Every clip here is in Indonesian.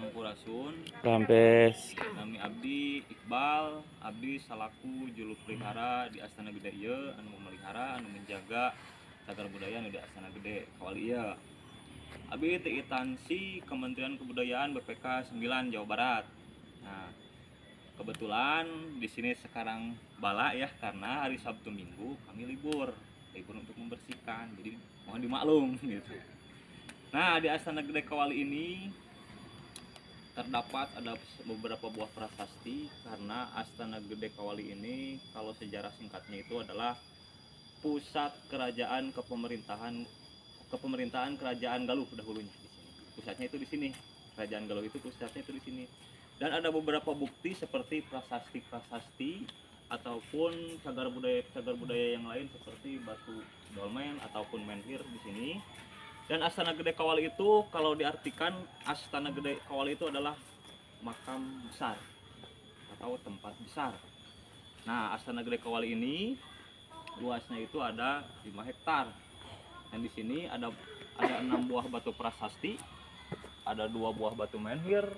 Sampurasun. Rampes. Nami abdi Iqbal, abdi salaku julu pelihara di Astana Gede ieu anu memelihara anu menjaga cagar budaya anu di Astana Gede kawali ieu. Abdi teu instansi Kementerian Kebudayaan BPK 9 Jawa Barat. Nah, kebetulan di sini sekarang bala ya karena hari Sabtu Minggu kami libur untuk membersihkan. Jadi mohon dimaklum gitu. Nah, di Astana Gede Kawali ini terdapat ada beberapa buah prasasti karena Astana Gede Kawali ini kalau sejarah singkatnya itu adalah pusat kerajaan kepemerintahan kerajaan Galuh dahulunya di sini. Pusatnya itu di sini. Kerajaan Galuh itu pusatnya itu di sini. Dan ada beberapa bukti seperti prasasti-prasasti ataupun cagar budaya yang lain seperti batu dolmen ataupun menhir di sini. Dan Astana Gede Kawali itu kalau diartikan Astana Gede Kawali itu adalah makam besar atau tempat besar. Nah, Astana Gede Kawali ini luasnya itu ada 5 hektar. Dan di sini ada 6 buah batu prasasti, ada 2 buah batu menhir,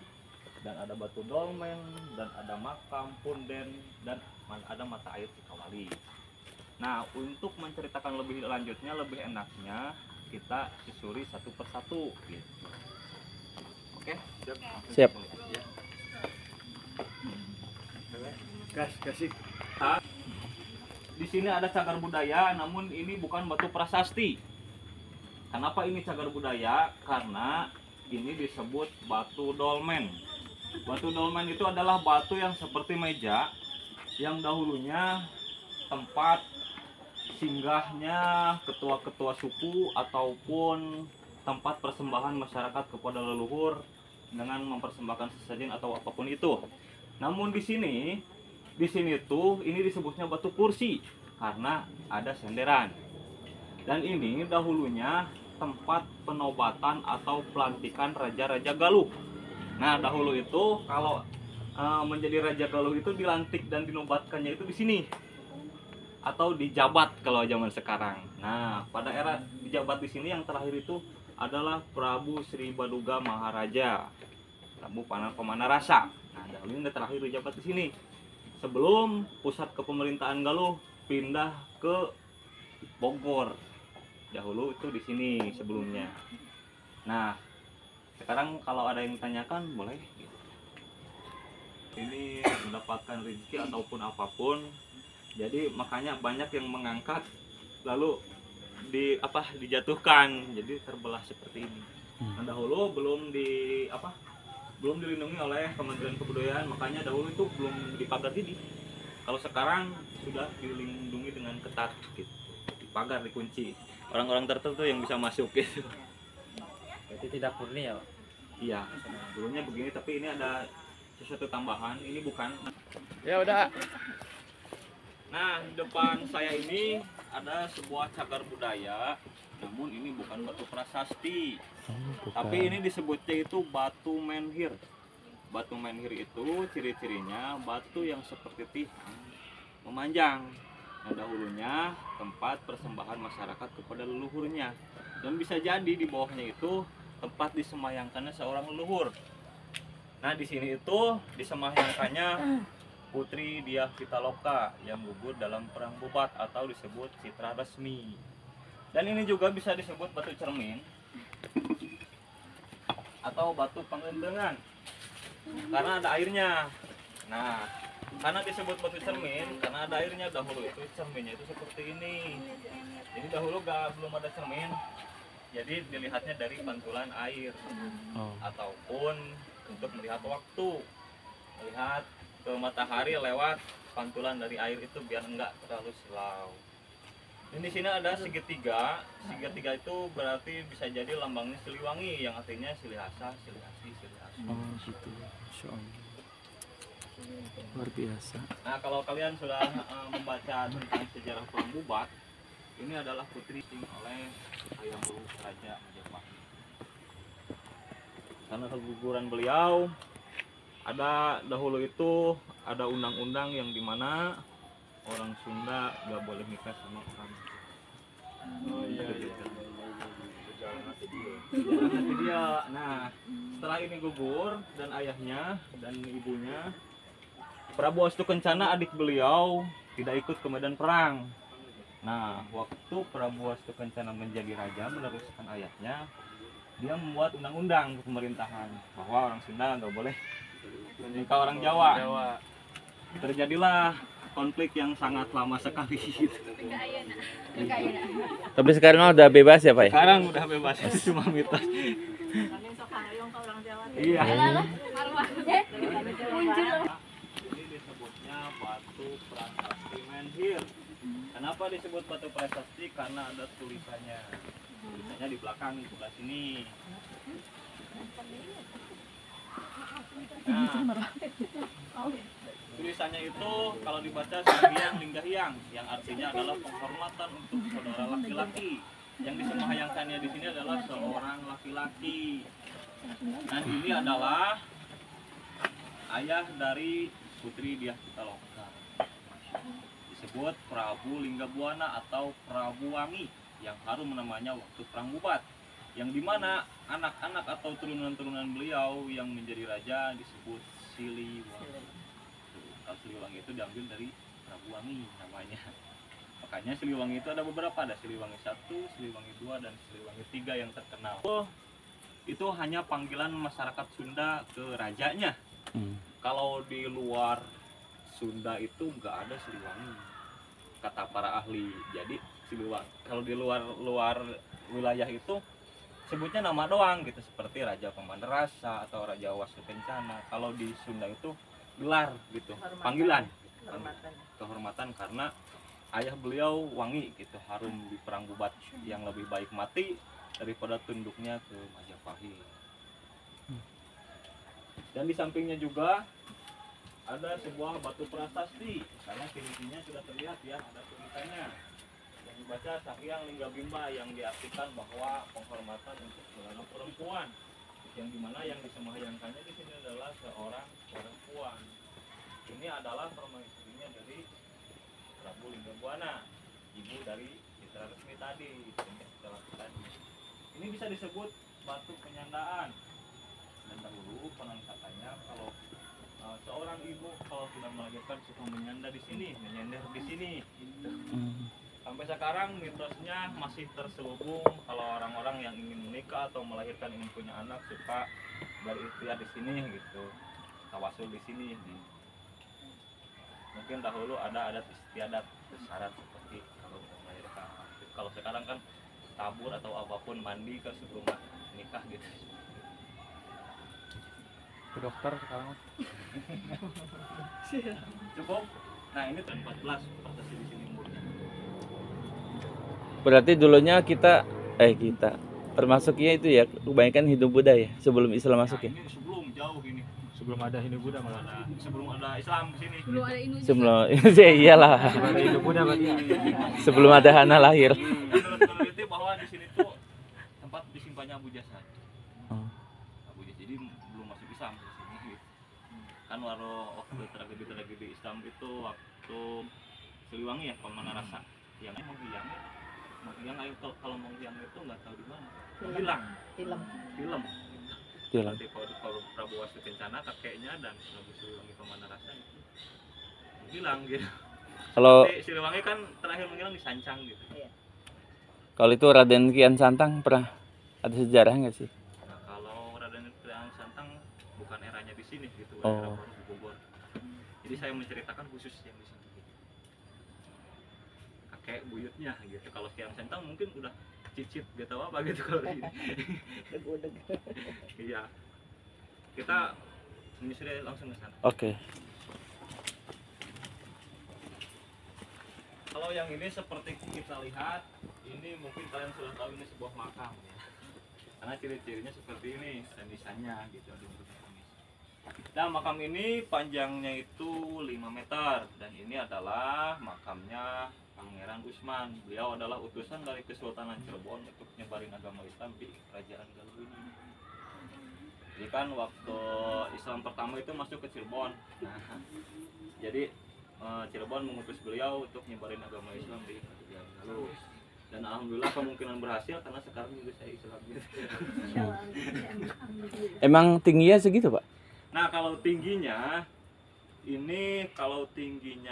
dan ada batu dolmen, dan ada makam punden, dan ada mata air Cikawali. Nah, untuk menceritakan lebih lanjutnya, lebih enaknya kita susuri satu persatu gitu. Oke, Siap. Kasih. Di sini ada cagar budaya, namun ini bukan batu prasasti. Kenapa ini cagar budaya? Karena ini disebut batu dolmen. Batu dolmen itu adalah batu yang seperti meja, yang dahulunya tempat singgahnya ketua-ketua suku ataupun tempat persembahan masyarakat kepada leluhur dengan mempersembahkan sesajen atau apapun itu. Namun di sini tuh ini disebutnya batu kursi karena ada senderan. Dan ini dahulunya tempat penobatan atau pelantikan raja-raja Galuh. Nah, dahulu itu kalau menjadi raja Galuh itu dilantik dan dinobatkannya itu di sini. Atau dijabat kalau zaman sekarang. Nah, pada era dijabat di sini yang terakhir itu adalah Prabu Sri Baduga Maharaja, Prabu Pemana Rasa. Nah, dahulu ini terakhir dijabat di sini. Sebelum pusat kepemerintahan Galuh pindah ke Bogor. Dahulu itu di sini sebelumnya. Nah, sekarang kalau ada yang ditanyakan boleh. Ini mendapatkan rezeki ataupun apapun. Jadi makanya banyak yang mengangkat lalu dijatuhkan, jadi terbelah seperti ini. Nah, dahulu belum dilindungi oleh Kementerian Kebudayaan, makanya dahulu itu belum dipagar ini. Kalau sekarang sudah dilindungi dengan ketat gitu, dipagar, dikunci. Orang-orang tertentu yang bisa masuk gitu. Berarti tidak murni ya, Pak? Iya, dulunya begini tapi ini ada sesuatu tambahan, ini bukan. Ya udah. Nah, di depan saya ini ada sebuah cagar budaya, namun ini bukan batu prasasti, tapi ini disebutnya itu batu menhir. Batu menhir itu ciri-cirinya batu yang seperti tiang memanjang. Nah, dahulunya tempat persembahan masyarakat kepada leluhurnya, dan bisa jadi di bawahnya itu tempat disemayangkannya seorang leluhur. Nah, di sini itu disemayangkannya Putri Diah Pitaloka yang gugur dalam perang Bobat atau disebut Citra Resmi. Dan ini juga bisa disebut batu cermin atau batu penggendengan karena ada airnya. Nah, karena disebut batu cermin karena ada airnya. Dahulu itu cerminnya itu seperti ini. Jadi dahulu belum ada cermin, jadi dilihatnya dari pantulan air ataupun untuk melihat waktu, melihat ke matahari lewat pantulan dari air itu biar enggak terlalu silau. Dan di sini ada segitiga. Segitiga itu berarti bisa jadi lambangnya Siliwangi yang artinya Silihasa, Silihasi, Silihasi. Oh gitu. Luar biasa. Nah, kalau kalian sudah membaca tentang sejarah perang Bubat, ini adalah putri oleh Hayam Wuruk Raja Majapahit. Karena keguguran beliau, ada dahulu itu ada undang-undang yang dimana orang Sunda gak boleh nikah sama orang. Oh iya. Jangan nanti dia. Nah, setelah ini gugur dan ayahnya dan ibunya, Prabu Wastukencana adik beliau tidak ikut ke medan perang. Nah, waktu Prabu Wastukencana menjadi raja meneruskan ayahnya, dia membuat undang-undang ke pemerintahan bahwa orang Sunda nggak boleh menikah orang Jawa. Terjadilah konflik yang sangat lama sekali. Tapi sekarang udah bebas ya, Pak? Sekarang udah bebas, itu cuma mitos. Iya. Ini disebutnya batu prasasti menhir. Kenapa disebut batu prasasti? Karena ada tulisannya. Tulisannya di belakang di sebelah sini. Nah, tulisannya itu kalau dibaca Sanghyang Linggahyang, yang artinya adalah penghormatan untuk saudara laki-laki. Yang disembahyangkannya di sini adalah seorang laki-laki. Dan ini adalah ayah dari Putri Dyah Pitaloka. Disebut Prabu Linggabuana atau Prabu Wangi, yang harum namanya waktu perang Bubat. Yang dimana anak-anak atau turunan-turunan beliau yang menjadi raja disebut Siliwangi. Kalau Siliwangi itu diambil dari Prabu Wangi namanya. Makanya Siliwangi itu ada beberapa, ada Siliwangi 1, Siliwangi 2, dan Siliwangi 3 yang terkenal. Itu hanya panggilan masyarakat Sunda ke rajanya. Kalau di luar Sunda itu nggak ada Siliwangi, kata para ahli. Jadi Siliwangi kalau di luar wilayah itu sebutnya nama doang gitu, seperti Raja Pamandarasa atau Raja Wastukencana. Kalau di Sunda itu gelar gitu, panggilan kehormatan karena ayah beliau Wangi gitu, harum di perang Bubat, yang lebih baik mati daripada tunduknya ke Majapahit. Dan di sampingnya juga ada sebuah batu prasasti, karena finisinya sudah terlihat ya, ada tulisannya yang dibaca Sanghyang Linggabimba, yang diartikan bahwa penghormatan untuk saudara perempuan, yang dimana yang disembahyangkannya di sini adalah seorang perempuan. Ini adalah permaisurinya dari Prabu Linggabuana, ibu dari Mitra Resmi tadi, Ini bisa disebut batu penyandaan. Dan dahulu konon katanya kalau seorang ibu kalau sudah melahirkan suka menyanda di sini, menyender di sini. Sampai sekarang mitosnya masih terselubung kalau orang-orang yang ingin menikah atau melahirkan, ingin punya anak, suka berikhtiar di sini gitu, tawasul di sini. Mungkin dahulu ada adat istiadat syarat seperti kalau melahirkan. Kalau sekarang kan tabur atau apapun, mandi ke sebelum nikah gitu. Ke dokter sekarang. Cukup. Nah, ini tahun 14 prasasti di sini umurnya. Berarti dulunya kita termasuknya itu ya kebanyakan Hindu Buddha ya sebelum Islam masuk ya. Ini sebelum jauh ini. Sebelum ada Hindu Buddha malah. Sebelum ada Islam di sini. Belum ada Indonesia. Sebelum iyalah. Sebelum ada Hindu Buddha berarti. Sebelum ada Hana lahir. Menurut peneliti bahwa di sini tuh tempat disimpannya Abu Jasad. Abu Jasad, jadi belum masuk Islam di sini. Kan waktu tragedi Islam itu waktu Siliwangi ya, Pamanarasa, yang menghilang kalau menghilang itu nggak tahu di mana. Film. Jadi kalau Prabu Wastukencana kakeknya dan Prabu Siliwangi Pamanarasa itu menghilang gitu. Kalau Siliwangi kan terakhir menghilang di Sancang gitu. kalau itu Raden Kian Santang pernah ada sejarah nggak sih? Nah, kalau Raden Kian Santang bukan eranya di sini gitu, Oh. era baru di Bogor. Jadi saya menceritakan khusus yang di sini. Kakek buyutnya gitu. Kalau Kian Santang mungkin udah cicit gitu apa gitu kalau di sini. Iya. Kita menyusuri langsung ke sana. Oke. Kalau yang ini seperti kita lihat, ini mungkin kalian sudah tahu ini sebuah makam ya. Karena ciri-cirinya seperti ini, dan nisannya gitu. Nah, makam ini panjangnya itu 5 meter, dan ini adalah makamnya Pangeran Usman. Beliau adalah utusan dari Kesultanan Cirebon untuk nyebarin agama Islam di Kerajaan Galuh ini. Jadi kan waktu Islam pertama itu masuk ke Cirebon. Nah, jadi Cirebon mengutus beliau untuk nyebarin agama Islam di Kerajaan Galuh. Dan alhamdulillah kemungkinan berhasil karena sekarang juga saya Islam gitu. Emang tingginya segitu, Pak? Nah kalau tingginya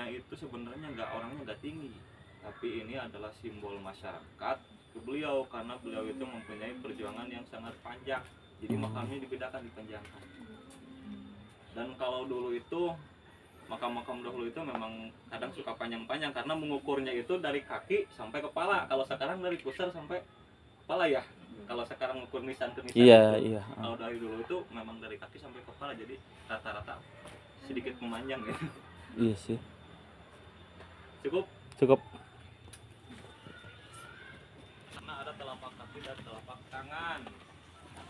itu sebenarnya orangnya nggak tinggi, tapi ini adalah simbol masyarakat ke beliau karena beliau itu mempunyai perjuangan yang sangat panjang. Jadi makamnya dibedakan, dipanjangkan. Dan kalau dulu itu makam-makam dahulu itu memang kadang suka panjang-panjang karena mengukurnya itu dari kaki sampai kepala. Kalau sekarang dari pusar sampai kepala ya. Kalau sekarang ukur nisan ke nisan. Iya, itu, iya. kalau dari dulu itu memang dari kaki sampai kepala, jadi rata-rata sedikit memanjang ya. Iya sih. Cukup. Karena ada telapak kaki dan telapak tangan.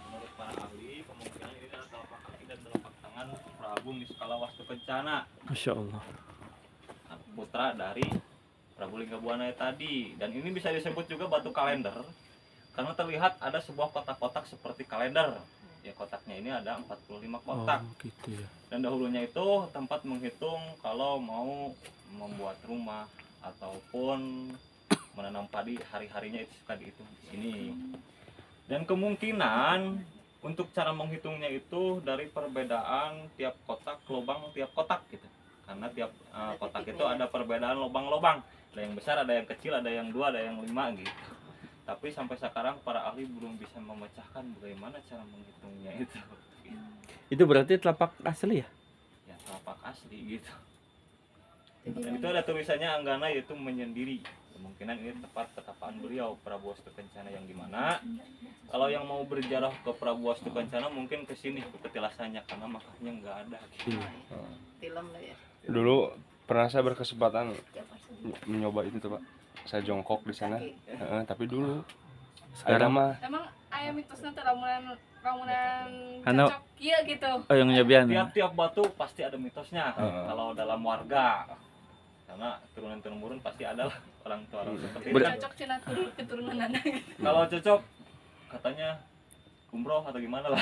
Menurut para ahli, kemungkinan ini adalah telapak kaki dan telapak tangan Prabu Niskala Wastukencana, Masya Allah. putra dari Prabu Linggabuana tadi. Dan ini bisa disebut juga batu kalender karena terlihat ada sebuah kotak-kotak seperti kalender. Ya, kotaknya ini ada 45 kotak. Oh, gitu ya. Dan dahulunya itu tempat menghitung kalau mau membuat rumah ataupun menanam padi, hari-harinya itu suka dihitung di sini. Dan kemungkinan untuk cara menghitungnya itu dari perbedaan tiap kotak, lubang tiap kotak gitu. Karena tiap kotak itu ada perbedaan lubang-lubang. Ada yang besar, ada yang kecil, ada yang 2, ada yang 5 gitu. Tapi sampai sekarang para ahli belum bisa memecahkan bagaimana cara menghitungnya itu. Itu berarti telapak asli ya? Ya, telapak asli gitu. Dan itu ada tulisannya Anggana, yaitu menyendiri. Kemungkinan ini tempat ketapaan beliau Prabu Wastukencana yang dimana kalau yang mau berjarah ke Prabu Wastukencana mungkin ke sini ke petilasannya karena makamnya nggak ada gitu. Film lah ya. Dulu pernah saya berkesempatan mencoba itu tuh Pak. Saya jongkok di sana. Tapi dulu Sekarang mah Emang ayam mitosnya teh ramuan Anu- cocok iya gitu. oh yang nyobian ya? Tiap-tiap batu pasti ada mitosnya kalau dalam warga. Karena turun-temurun pasti ada lah orang tua orang seperti itu. Cocok cina keturunan Kalau cocok katanya umroh atau gimana lah.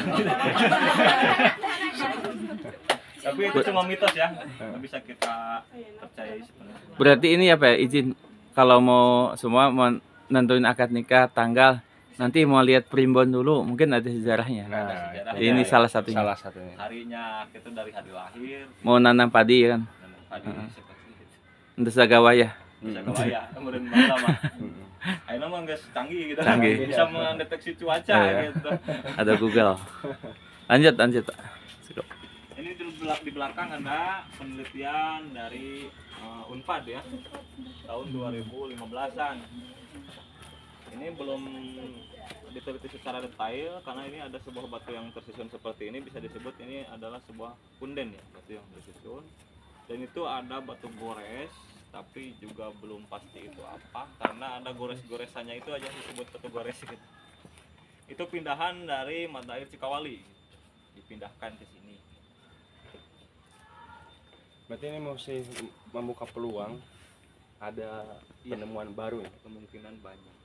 Tapi itu cuma mitos ya, nggak bisa kita percaya sebenarnya. Berarti ini apa ya, izin kalau mau semua mau nentuin akad nikah, tanggal, nanti mau lihat primbon dulu, mungkin ada sejarahnya. nah, sejarahnya. Ini salah satunya. salah satunya. Harinya itu dari hari lahir Mau nanam padi kan, dan padi seperti itu. untuk sagawaya. Bisa kebaya, kemudian lama. Ayo mah nggak canggih gitu, Canggih. bisa mendeteksi cuaca Iya. gitu. Ada Google. Lanjut. Cukup. Ini di belakang ada penelitian dari Unpad ya, tahun 2015-an. Ini belum diteliti secara detail karena ini ada sebuah batu yang tersusun seperti ini, bisa disebut ini adalah sebuah punden ya, batu yang tersusun. Dan itu ada batu gores, tapi juga belum pasti itu apa karena ada gores-goresannya, itu aja disebut batu gores gitu. Itu pindahan dari mata air Cikawali, dipindahkan ke sini. Berarti ini masih membuka peluang ada penemuan baru ya. Kemungkinan banyak.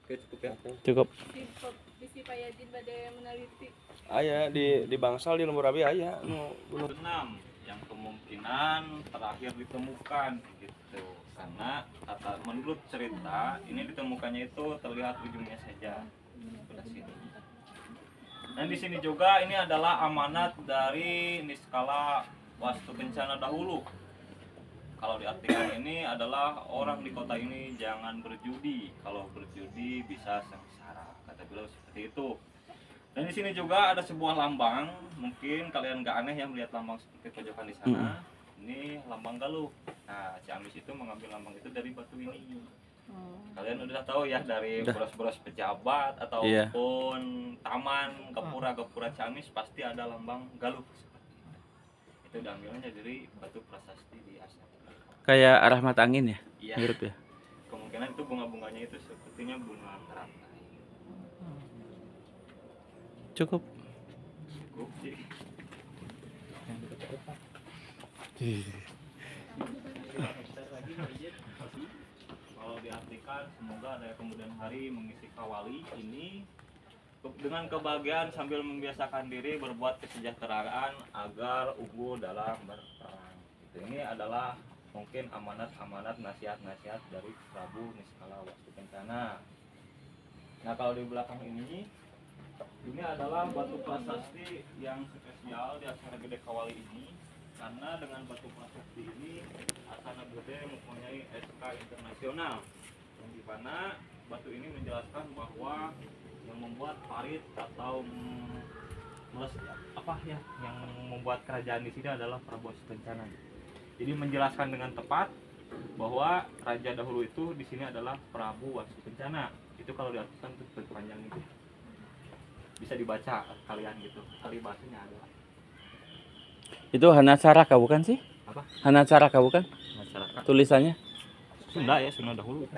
Oke, cukup ya. Cukup. Bisi Payadin badai meneliti. Aya di Bangsal di Lembur Abi aya nu 6 yang kemungkinan terakhir ditemukan gitu. Karena menurut cerita ini ditemukannya itu terlihat ujungnya saja sebelah sini. Dan di sini juga ini adalah amanat dari Niskala Wastukencana dahulu. Kalau diartikan ini adalah orang di kota ini jangan berjudi. Kalau berjudi bisa sengsara. Kata beliau seperti itu. Dan di sini juga ada sebuah lambang. Mungkin kalian gak aneh ya melihat lambang seperti pojokan di sana. Ini lambang Galuh. Nah, Ciamis itu mengambil lambang itu dari batu ini. Kalian udah tahu ya dari boros-boros pejabat ataupun taman gapura Ciamis pasti ada lambang Galuh. Itu diambilnya dari batu prasasti di Asia. Kayak arah mata angin ya, Iya. mirip ya. Kemungkinan itu bunga-bunganya itu sepertinya bunga teratai. Cukup. Cukup sih. Kalau diartikan semoga ada kemudian hari mengisi kawali ini dengan kebahagiaan sambil membiasakan diri berbuat kesejahteraan agar unggul dalam berperang. Ini adalah mungkin amanat-amanat nasihat-nasihat dari Prabu Niskala Wastu Kencana. Nah kalau di belakang ini adalah batu prasasti yang spesial di Aksara Gede Kawali ini, karena dengan batu prasasti ini Aksara Gede mempunyai SK internasional, yang dimana batu ini menjelaskan bahwa yang membuat parit atau yang membuat kerajaan di sini adalah Prabu Wastu Kencana. Jadi menjelaskan dengan tepat bahwa raja dahulu itu di sini adalah Prabu Wastu Kencana. Itu kalau diartikan itu seperti panjang itu. Bisa dibaca kalian gitu. Kali bahasanya ada. Itu Hanacaraka bukan sih? Apa? Hanacaraka bukan? Masyarakat. Tulisannya? Sunda ya, Sunda dahulu.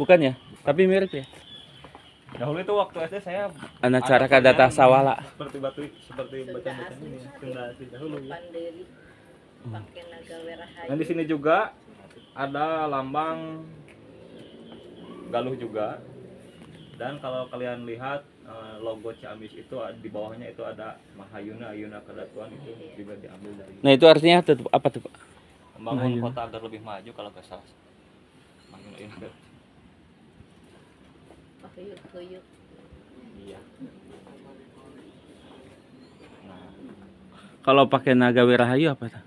Bukan ya? Tapi mirip ya. Dahulu itu waktu SD saya Hanacaraka ada Data Sawala. seperti bacaan ini Sunda asli dahulu ya. Dan di sini juga ada lambang Galuh juga. Dan kalau kalian lihat logo Ciamis itu di bawahnya itu ada Mahayuna Ayuna Kedatuan, itu juga diambil dari. Nah itu artinya apa tuh Pak? Membangun kota agar lebih maju kalau nggak salah. Mahayuna Ayuna. Iya. Nah, Kalau pakai Naga Wirahayu apa tuh?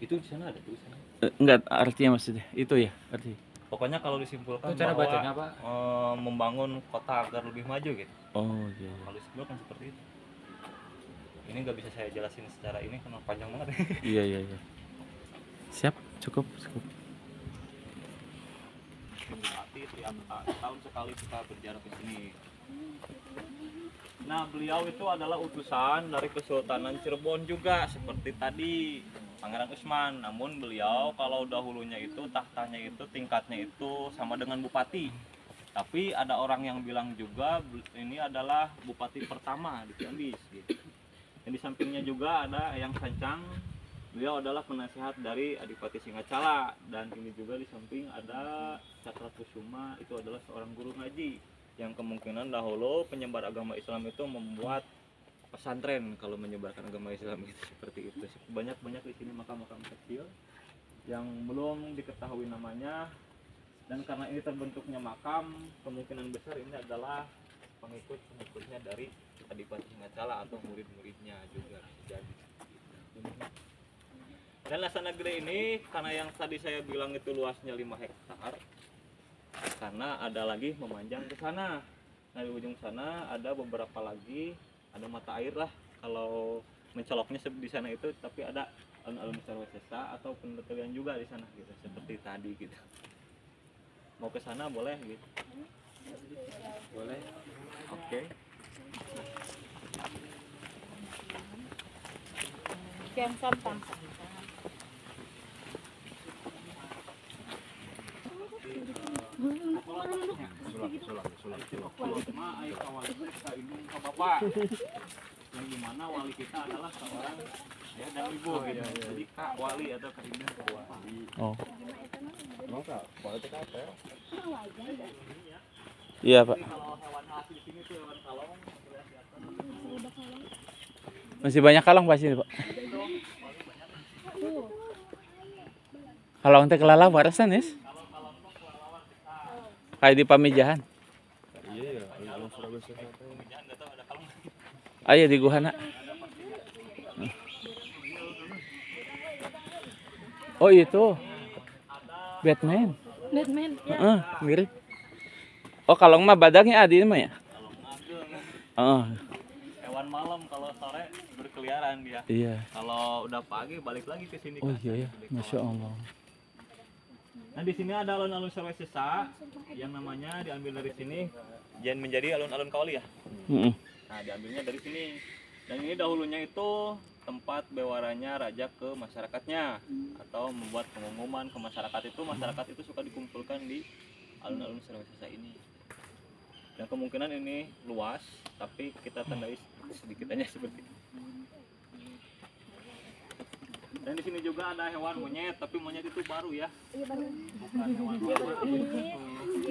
itu di sana ada tulisannya. Enggak, artinya maksudnya itu ya artinya. Pokoknya kalau disimpulkan Itu cara bahwa bacanya, Pak? membangun kota agar lebih maju gitu. Oh iya. Kalau disimpulkan seperti itu. Ini nggak bisa saya jelasin secara ini karena panjang banget. Iya. Siap, cukup. Berarti tiap tahun sekali kita berziarah ke sini. Nah, beliau itu adalah utusan dari Kesultanan Cirebon juga seperti tadi Pangeran Usman. Namun beliau kalau dahulunya itu tahtanya itu tingkatnya itu sama dengan bupati. Tapi ada orang yang bilang juga ini adalah bupati pertama di Ciamis gitu. Dan di sampingnya juga ada Eyang Sancang. Beliau adalah penasihat dari Adipati Singacala, dan ini juga di samping ada Cakrakusuma, itu adalah seorang guru ngaji yang kemungkinan dahulu penyebar agama Islam itu membuat pesantren kalau menyebarkan agama Islam itu seperti itu. Banyak di sini makam-makam kecil yang belum diketahui namanya, dan karena ini terbentuknya makam, kemungkinan besar ini adalah pengikutnya dari Adipati Singacala atau murid-muridnya juga jadi. Dan Lasana Gede ini karena yang tadi saya bilang itu luasnya 5 hektar, karena ada lagi memanjang ke sana. Nah di ujung sana ada beberapa lagi, ada mata air lah kalau mencoloknya di sana itu, tapi ada alun-alun Sarwasesa atau penelitian juga di sana gitu, seperti tadi gitu. Mau ke sana boleh gitu? Boleh. Oke. Kian Santang. Yang dimana wali kita adalah seorang ya dan ibu gitu. Jadi Kak Wali atau Kak Indah Wali. Oh. Emang Kak, wali itu apa ya? Iya Pak. Kalau hewan khas di sini tuh hewan kalong. Masih banyak kalong pasti Pak. Kalong teh kelala warasan yes. Kayak di Pamijahan. Iya, alun-alun Surabaya. Jangan nggak tahu ada kalong. Ayo di Guhana. Oh itu Batman. Ya. Mirip. Oh kalong mah badangnya adi mah ya. Kalong ngageng. Oh Hewan malam kalau sore berkeliaran dia. iya. Kalau udah pagi balik lagi ke sini. Oh Kak. iya ya, Masya Allah. Nah di sini ada alun-alun Sarwasesa yang namanya diambil dari sini dan menjadi alun-alun Kawali ya. Nah diambilnya dari sini. Dan ini dahulunya itu tempat bewaranya raja ke masyarakatnya atau membuat pengumuman ke masyarakat itu. Masyarakat itu suka dikumpulkan di alun-alun Sarwasesa ini. Dan kemungkinan ini luas, tapi kita tandai sedikit aja seperti ini. Dan di sini juga ada hewan monyet, tapi monyet itu baru ya. Bukan hewan lama.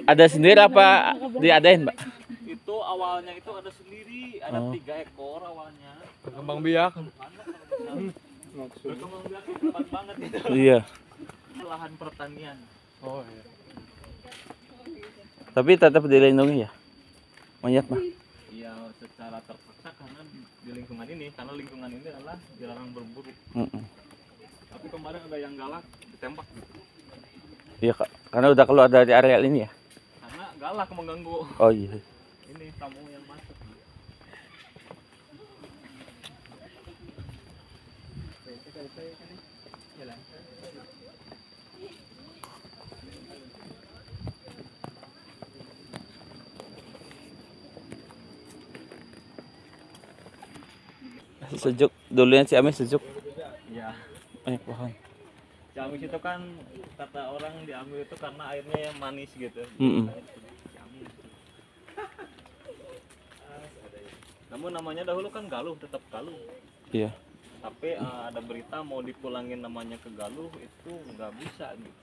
Ada sendiri apa diadain Mbak? Itu awalnya itu ada sendiri, ada 3 ekor awalnya. Kembang biak. Berkembang biak cepat banget itu. Iya. Lahan pertanian. Oh iya. Tapi tetap dilindungi ya. Monyet mah. Iya, secara terpaksa karena di lingkungan ini, karena lingkungan ini adalah dilarang berburu. Mm-mm. Tapi kemarin ada yang galak ditembak gitu. Iya Kak. Karena udah keluar dari area ini ya. Karena galak mengganggu Oh iya. ini tamu yang masuk. Sejuk. Dulunya si Amis sejuk. Iya. Banyak pohon. Ciamis itu kan kata orang diambil itu karena airnya yang manis gitu. Mm-mm. Ciamis. Namun namanya dahulu kan Galuh, tetap Galuh. Iya. Tapi ada berita mau dipulangin namanya ke Galuh itu nggak bisa gitu.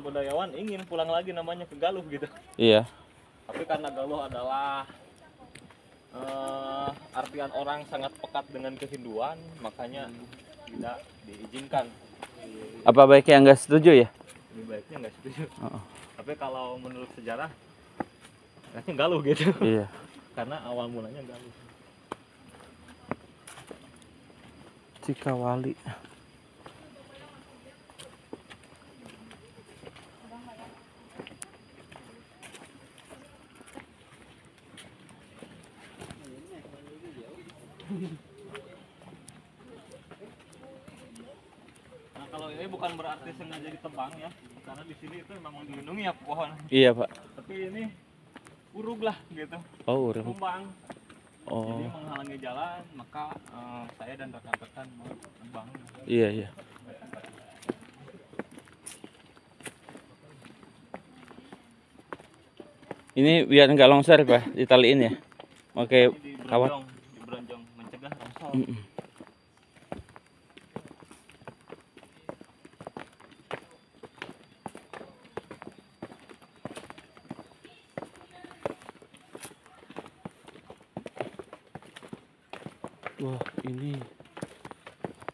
Budayawan ingin pulang lagi namanya ke Galuh gitu. Iya. Tapi karena Galuh adalah artian orang sangat pekat dengan kehinduan, makanya tidak diizinkan. Apa baiknya nggak setuju ya? Lebih baiknya nggak setuju. Oh, Tapi kalau menurut sejarah, kayaknya Galuh gitu. iya. Karena awal mulanya Galuh. Cikawali. Nah kalau ini bukan berarti sengaja ditebang ya, karena di sini itu memang dilindungi ya pohon. Iya Pak. Tapi ini urug lah gitu, Oh urung. tumbang. Jadi Oh menghalangi jalan, maka saya dan rekan-rekan mau tebang. iya iya. Ini biar nggak longsor Pak, ditaliin ya. Oke, Ini kawat. di Bronjong mencegah longsor. Mm-mm. Wah, ini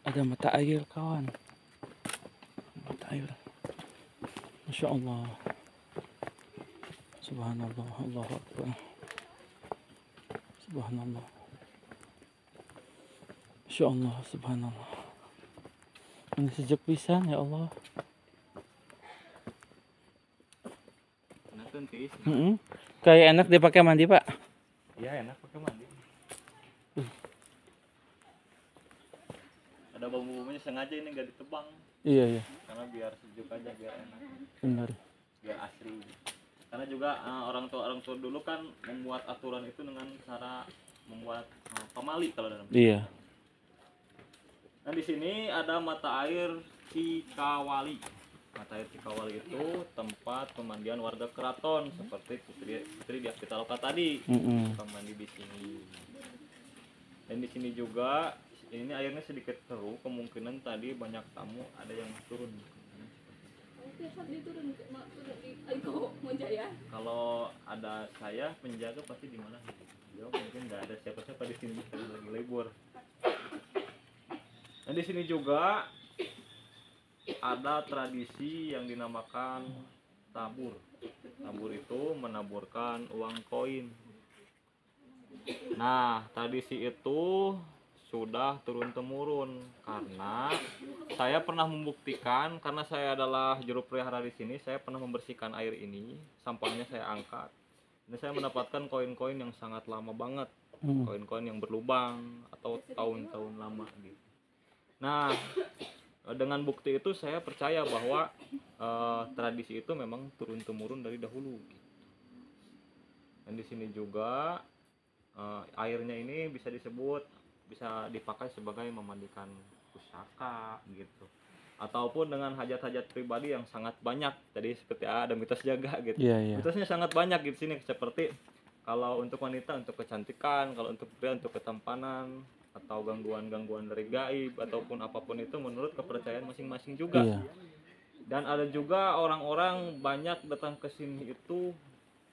ada mata air kawan. Mata air. Masya Allah. Subhanallah. Allahu Akbar. Subhanallah. Masya Allah. Subhanallah. Ini sejak pisan ya Allah. Nah tentis, Mm-mm. Kayak enak dipakai mandi Pak. ya enak pakai mandi. Ada bumbu-bumbunya sengaja ini nggak ditebang, Iya iya. karena biar sejuk aja, biar enak, Benar. biar asri. Karena juga orang tua dulu kan membuat aturan itu dengan cara membuat pamali kalau dalam. Iya. Nah di sini ada mata air Cikawali. Mata air Cikawali itu tempat pemandian warga keraton seperti Putri Dias Pitaloka tadi. Mm-mm. Suka mandi di sini. Dan di sini juga ini airnya sedikit keruh, kemungkinan tadi banyak tamu ada yang turun. Kalau ada saya penjaga pasti di mana? Ya mungkin nggak ada siapa-siapa di sini karena lagi libur. Nah di sini juga ada tradisi yang dinamakan tabur. Tabur itu menaburkan uang koin. Nah tradisi itu sudah turun temurun karena saya pernah membuktikan, karena saya adalah juru pelihara di sini, saya pernah membersihkan air ini, sampahnya saya angkat dan saya mendapatkan koin-koin yang sangat lama banget, Mm. koin-koin yang berlubang atau tahun-tahun lama gitu. Nah dengan bukti itu saya percaya bahwa tradisi itu memang turun temurun dari dahulu gitu. Dan di sini juga airnya ini bisa dipakai sebagai memandikan pusaka gitu, ataupun dengan hajat-hajat pribadi yang sangat banyak. Tadi seperti ada mitos jaga gitu. Iya iya. Mitosnya sangat banyak di sini, seperti kalau untuk wanita untuk kecantikan, kalau untuk pria untuk ketampanan, atau gangguan-gangguan dari gaib ataupun apapun itu menurut kepercayaan masing-masing juga. Iya. Dan ada juga orang-orang banyak datang ke sini itu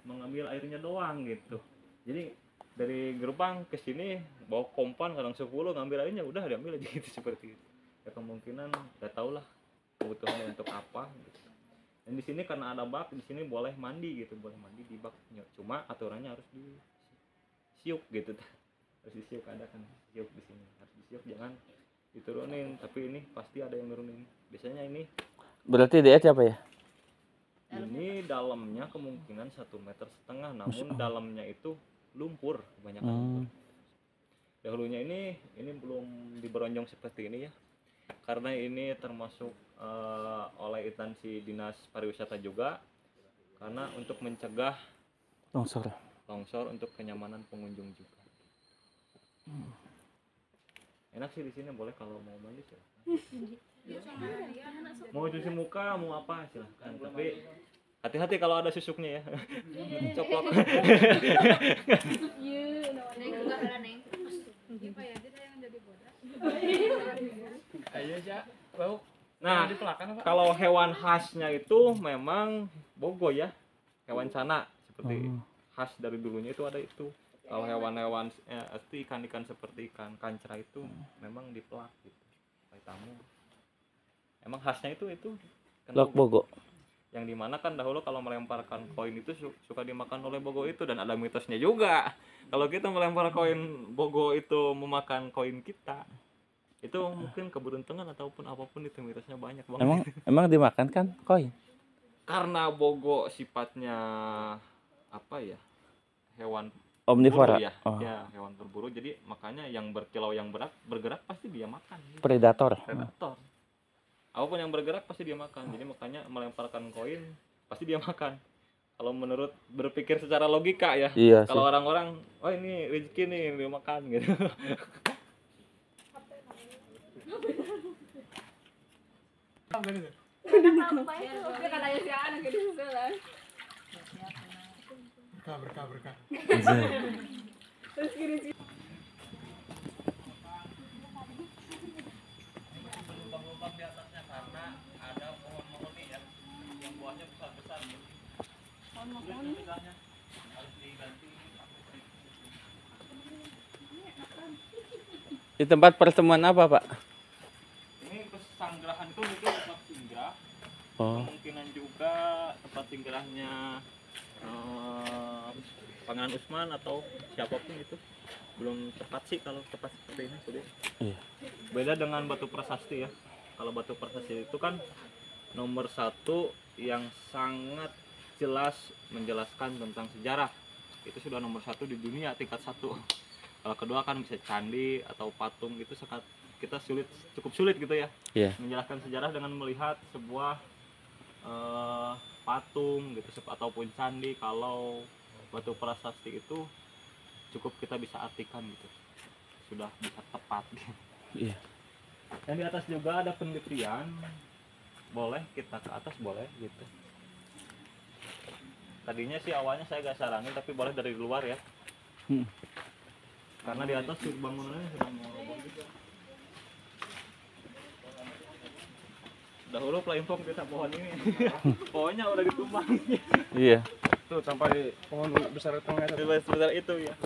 mengambil airnya doang gitu. Jadi dari gerbang ke sini bawa kompan kadang 10 ngambil airnya udah diambil aja gitu seperti itu. Ya kemungkinan nggak tahu lah kebutuhannya untuk apa gitu. Dan di sini karena ada bak, di sini boleh mandi gitu, boleh mandi di bak. Cuma aturannya harus disiuk gitu. Harus disiuk, ada kan siuk di sini. Harus disiuk, jangan diturunin. Tapi ini pasti ada yang nurunin. Biasanya ini Berarti diet apa ya? ini dalamnya kemungkinan 1,5 meter, namun dalamnya itu lumpur kebanyakan. Lumpur. Dahulunya ini belum diberonjong seperti ini ya, karena ini termasuk oleh instansi dinas pariwisata juga, karena untuk mencegah longsor untuk kenyamanan pengunjung juga. Enak sih di sini, boleh kalau mau mandi silahkan. Mau cuci muka mau apa silahkan, tapi hati-hati kalau ada susuknya ya. Coplok. Nah, kalau hewan khasnya itu memang bogo ya, hewan cana seperti khas dari dulunya itu ada itu. Kalau hewan-hewan itu ikan-ikan seperti ikan kancra itu memang dipelak gitu, oleh tamu. Emang khasnya itu Lok bogo. Yang dimana kan dahulu kalau melemparkan koin itu suka dimakan oleh bogo itu, dan ada mitosnya juga. Kalau kita melempar koin bogo itu memakan koin kita, itu mungkin keberuntungan ataupun apapun, itu mitosnya banyak banget. Emang dimakan kan koin? Karena bogo sifatnya apa ya, hewan Omnivora. berburu ya, ya hewan berburu, jadi makanya yang berkilau yang bergerak pasti dia makan. Predator. Apapun yang bergerak pasti dia makan, jadi makanya melemparkan koin pasti dia makan. Kalau menurut berpikir secara logika ya, Iya kalau sih. orang-orang, oh ini rezeki nih dia makan gitu. Berkah. Lubang-lubang di atasnya karena ada pohon-pohon nih ya, yang buahnya besar-besar gitu. Pohon-pohon harus diganti. Di tempat pertemuan apa, Pak? Ini pesanggerahan itu mungkin tempat singgah. Oh. Kemungkinan juga tempat singgahnya Pangeran Usman atau siapapun itu. Belum tepat sih kalau tepat seperti ini sudah. Iya. Beda dengan batu prasasti ya. Kalau batu prasasti itu kan nomor 1 yang sangat jelas menjelaskan tentang sejarah. Itu sudah nomor 1 di dunia, tingkat 1. Kalau kedua kan bisa candi atau patung, itu kita cukup sulit gitu ya. Iya. Menjelaskan sejarah dengan melihat sebuah patung gitu ataupun candi. Kalau batu prasasti itu cukup kita bisa artikan gitu, sudah bisa tepat gitu. Iya. Dan di atas juga ada penelitian, boleh kita ke atas boleh gitu. Tadinya sih awalnya saya gak saranin, tapi boleh dari luar ya. Karena di atas bangunannya sedang mau roboh juga. Dahulu playing kita pohon ini, pohonnya udah ditumbang. Iya. Tuh sampai pohon besar di tengah itu. Sebesar itu ya.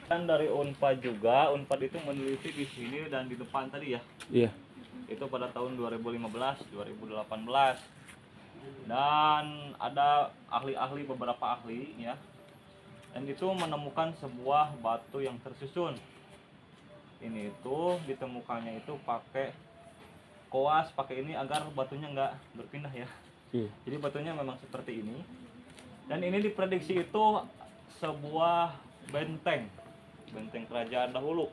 Kan dari Unpad juga, Unpad itu meneliti di sini dan di depan tadi ya. Iya. Itu pada tahun 2015, 2018. Dan ada ahli-ahli, beberapa ahli ya. Dan itu menemukan sebuah batu yang tersusun. Ini itu ditemukannya itu pakai koas, pakai ini agar batunya nggak berpindah ya. Iya. Jadi batunya memang seperti ini. Dan ini diprediksi itu sebuah benteng kerajaan dahulu.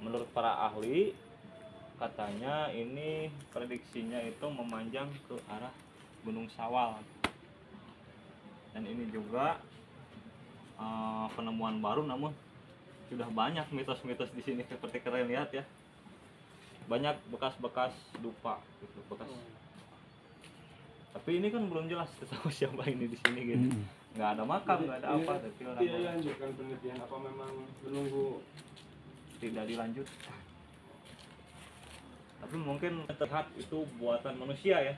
Menurut para ahli, katanya ini prediksinya itu memanjang ke arah Gunung Sawal. Dan ini juga penemuan baru, namun sudah banyak mitos-mitos di sini seperti kalian lihat ya. Banyak bekas-bekas dupa gitu, bekas. Tapi ini kan belum jelas tahu siapa ini di sini gitu. Nggak ada makam, nggak ada apa, tapi orang Tidak dilanjutkan penelitian apa memang menunggu? tidak dilanjut. Tapi mungkin terlihat itu buatan manusia ya,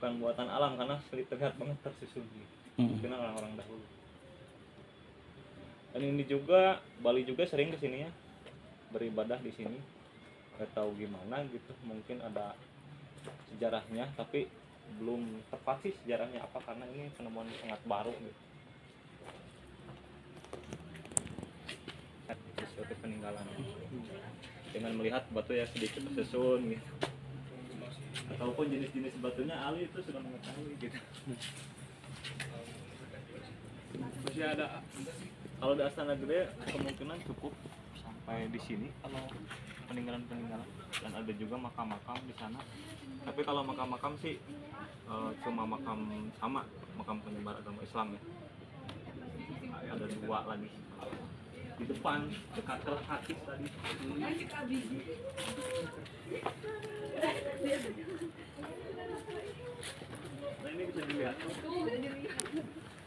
bukan buatan alam karena terlihat banget tersusun gitu. Mungkin orang-orang dahulu. Dan ini juga Bali juga sering ke sini ya, beribadah di sini. Gak tahu gimana gitu, mungkin ada sejarahnya tapi belum tepat sih sejarahnya apa karena ini penemuan sangat baru gitu. Sesuatu peninggalan dengan melihat batu yang sedikit tersusun gitu, ataupun jenis-jenis batunya Ali itu sudah mengetahui gitu. Masih ada, kalau di Astana Gede kemungkinan cukup sampai di sini kalau peninggalan-peninggalan, dan ada juga makam-makam di sana. Tapi kalau makam-makam sih cuma makam sama makam penyebar agama Islam ya. Ada 2 lagi di depan dekat ke hati tadi. Nah ini bisa dilihat.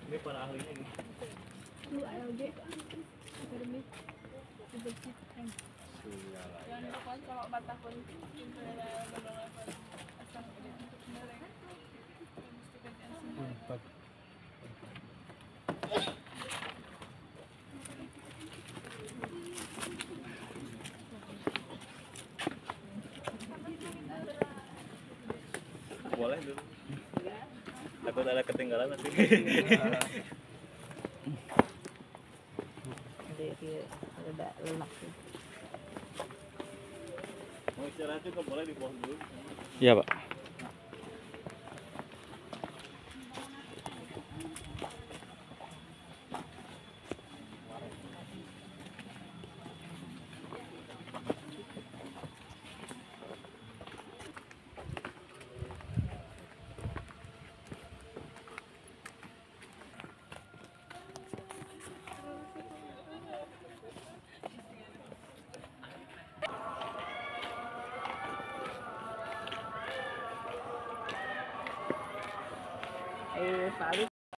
Ini para ahlinya ini. Jangan lupa kalau Batavon Boleh dulu. Takut ada ketinggalan nanti. Mau istirahat juga boleh di bawah dulu. Iya, Pak. Pak Arif